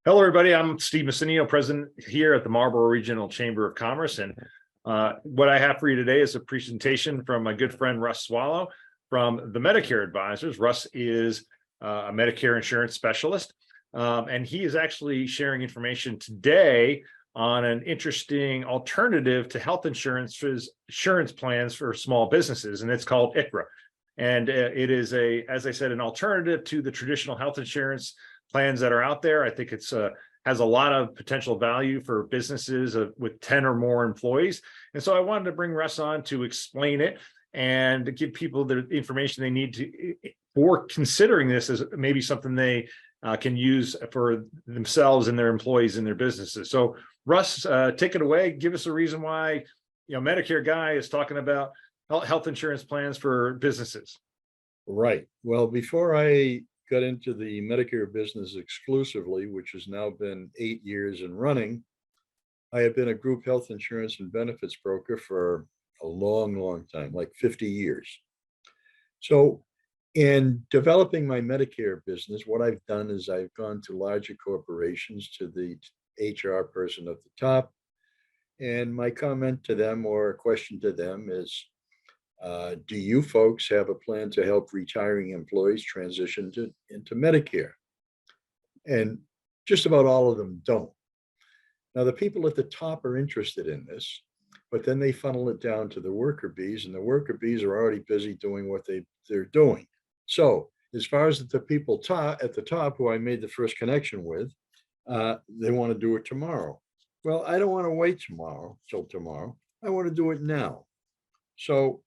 Hello, everybody. I'm Steve Messinio, president here at the Marlboro Regional Chamber of Commerce. And what I have for you today is a presentation from my good friend, Russ Swallow from the Medicare Advisors. Russ is a Medicare insurance specialist, and he is actually sharing information today on an interesting alternative to health insurance plans for small businesses, and it's called ICHRA. And it is, as I said, an alternative to the traditional health insurance plans that are out there. I think it's has a lot of potential value for businesses with 10 or more employees. And so I wanted to bring Russ on to explain it and to give people the information they need for considering this as maybe something they can use for themselves and their employees in their businesses. So Russ, take it away. Give us a reason why, Medicare guy is talking about health insurance plans for businesses. Right. Well, before I got into the Medicare business exclusively, which has now been 8 years in running, I have been a group health insurance and benefits broker for a long, long time, like 50 years. So in developing my Medicare business, what I've done is I've gone to larger corporations, to the HR person at the top, and my comment to them or question to them is, do you folks have a plan to help retiring employees transition into Medicare? And just about all of them don't. Now, the people at the top are interested in this, but then they funnel it down to the worker bees, and the worker bees are already busy doing what they're doing. So as far as the people at the top who I made the first connection with, they want to do it tomorrow. Well, I don't want to wait till tomorrow. I want to do it now. So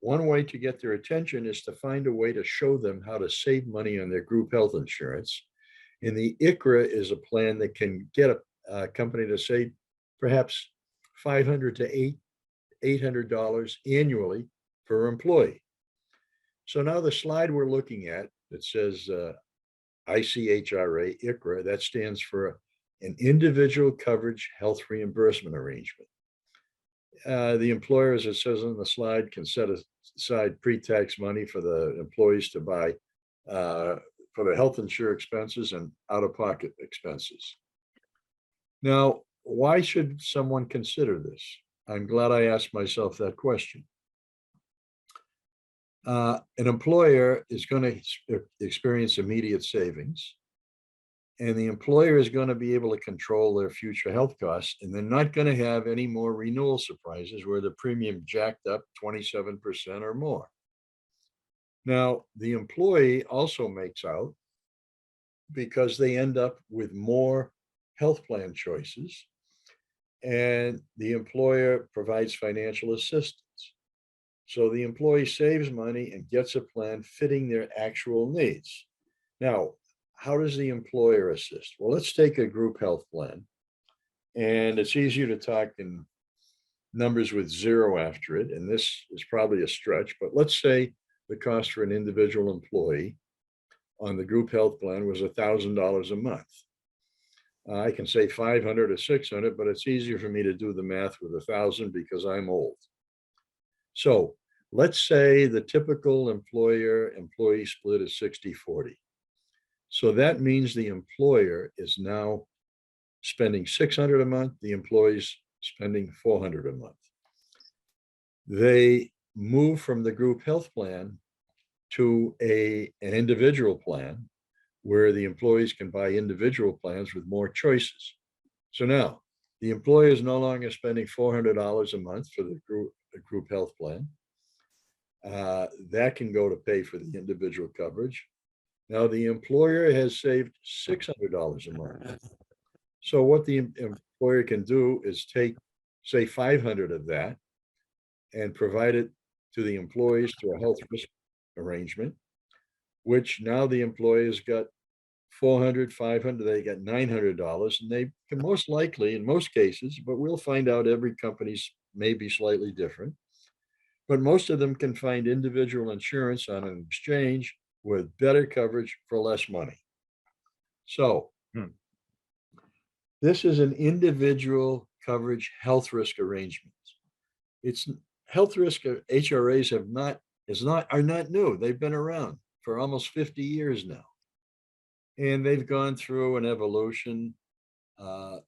one way to get their attention is to find a way to show them how to save money on their group health insurance. And the ICHRA is a plan that can get a company to save perhaps $500 to $800 annually per employee. So now the slide we're looking at that says ICHRA, ICHRA, that stands for an individual coverage health reimbursement arrangement. The employer, as it says on the slide, can set aside pre-tax money for the employees to buy for the health insurance expenses and out-of-pocket expenses. Now, why should someone consider this? I'm glad I asked myself that question. An employer is going to experience immediate savings, and the employer is going to be able to control their future health costs, and they're not going to have any more renewal surprises where the premium jacked up 27% or more. Now, the employee also makes out because they end up with more health plan choices, and the employer provides financial assistance. So the employee saves money and gets a plan fitting their actual needs. Now, how does the employer assist? Well, let's take a group health plan, and it's easier to talk in numbers with zero after it, and this is probably a stretch, but let's say the cost for an individual employee on the group health plan was $1,000 a month. I can say 500 or 600, but it's easier for me to do the math with 1,000 because I'm old. So let's say the typical employee split is 60-40. So that means the employer is now spending 600 a month, the employee's spending 400 a month. They move from the group health plan to an individual plan where the employees can buy individual plans with more choices. So now the employer is no longer spending $400 a month for the group health plan. That can go to pay for the individual coverage. Now the employer has saved $600 a month. So what the employer can do is take, say, 500 of that and provide it to the employees through a health risk arrangement, which now the employee's got 400, 500, they got $900, and they can most likely, in most cases, but we'll find out every company's may be slightly different, but most of them can find individual insurance on an exchange with better coverage for less money. So this is an individual coverage health risk arrangement. It's health risk HRAs are not new. They've been around for almost 50 years now. And they've gone through an evolution. Uh,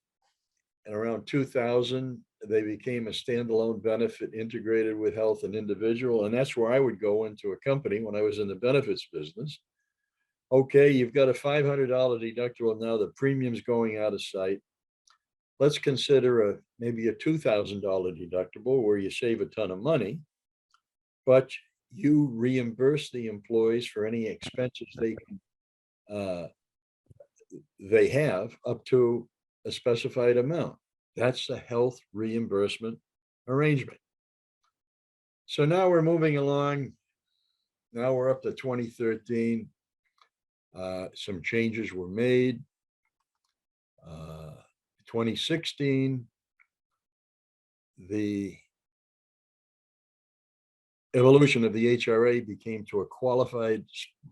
and around 2000, they became a standalone benefit integrated with health and individual. And that's where I would go into a company when I was in the benefits business. Okay, you've got a $500 deductible now, the premium's going out of sight. Let's consider maybe a $2,000 deductible where you save a ton of money, but you reimburse the employees for any expenses they have up to a specified amount. That's the health reimbursement arrangement. So now we're moving along. Now we're up to 2013. Some changes were made. 2016, the evolution of the HRA became to a qualified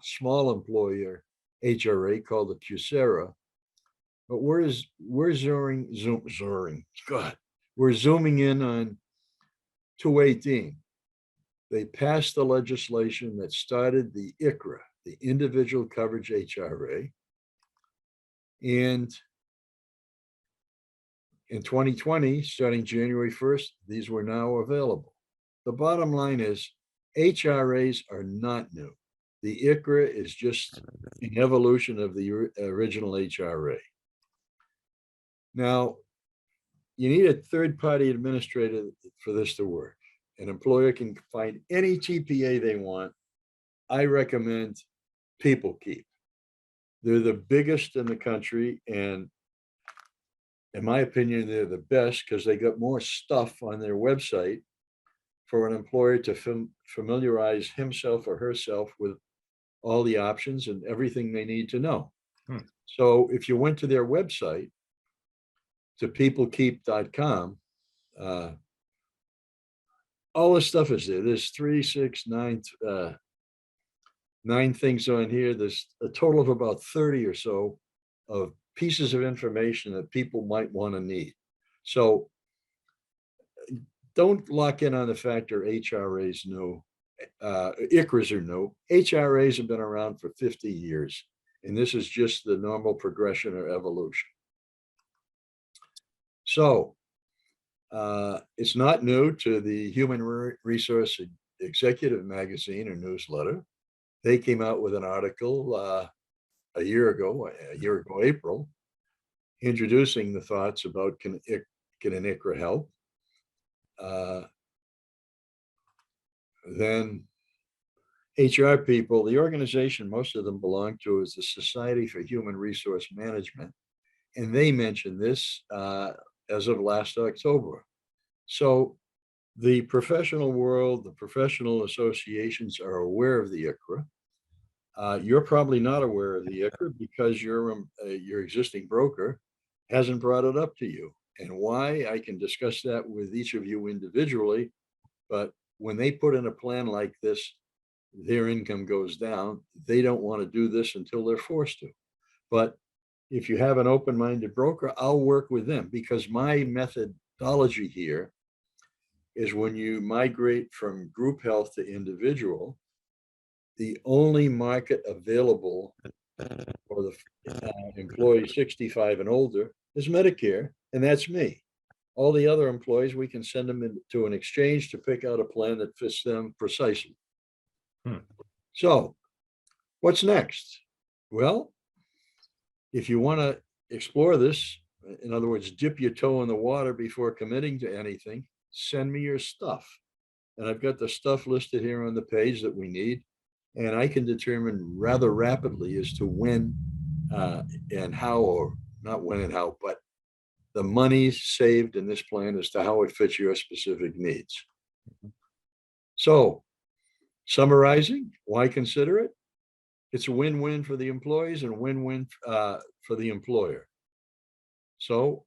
small employer HRA called the ICHRA. But we're zooming in on 218. They passed the legislation that started the ICHRA, the individual coverage HRA. And in 2020, starting January 1st, these were now available. The bottom line is HRAs are not new. The ICHRA is just an evolution of the original HRA. Now, you need a third-party administrator for this to work. An employer can find any TPA they want. I recommend PeopleKeep. They're the biggest in the country, and in my opinion, they're the best because they got more stuff on their website for an employer to familiarize himself or herself with all the options and everything they need to know. So if you went to their website, to peoplekeep.com, all this stuff is there. There's 9 things on here. There's a total of about 30 or so of pieces of information that people might want to need. So don't lock in on the fact that HRAs new. ICHRAs are new. HRAs have been around for 50 years, and this is just the normal progression or evolution. So it's not new to the Human Resource Executive magazine or newsletter. They came out with an article a year ago, April, introducing the thoughts about can an ICHRA help? Then HR people, the organization most of them belong to is the Society for Human Resource Management. And they mentioned this as of last October. So the professional world, the professional associations are aware of the ICHRA. You're probably not aware of the ICHRA because your existing broker hasn't brought it up to you. And why, I can discuss that with each of you individually, but when they put in a plan like this, their income goes down. They don't want to do this until they're forced to. But if you have an open-minded broker, I'll work with them because my methodology here is when you migrate from group health to individual, the only market available for the employee 65 and older is Medicare, and that's me. All the other employees, we can send them into an exchange to pick out a plan that fits them precisely. So what's next? Well, if you want to explore this, in other words, dip your toe in the water before committing to anything, send me your stuff. And I've got the stuff listed here on the page that we need. And I can determine rather rapidly as to when and how, or not when and how, but the money saved in this plan as to how it fits your specific needs. So summarizing, why consider it? It's a win-win for the employees and a win-win for the employer. So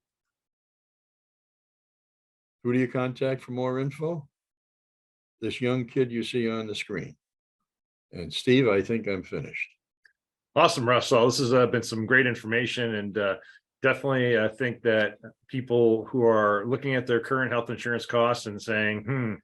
who do you contact for more info? This young kid you see on the screen. And Steve, I think I'm finished. Awesome, Russell. This has been some great information, and definitely I think that people who are looking at their current health insurance costs and saying,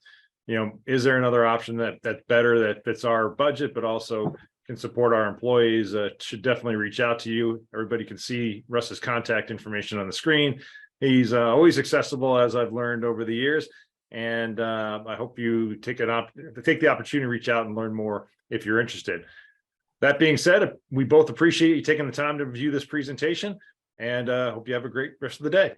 is there another option that's better, that fits our budget, but also can support our employees should definitely reach out to you. Everybody can see Russ's contact information on the screen. He's always accessible, as I've learned over the years. And I hope you take the opportunity to reach out and learn more if you're interested. That being said, we both appreciate you taking the time to review this presentation, and hope you have a great rest of the day.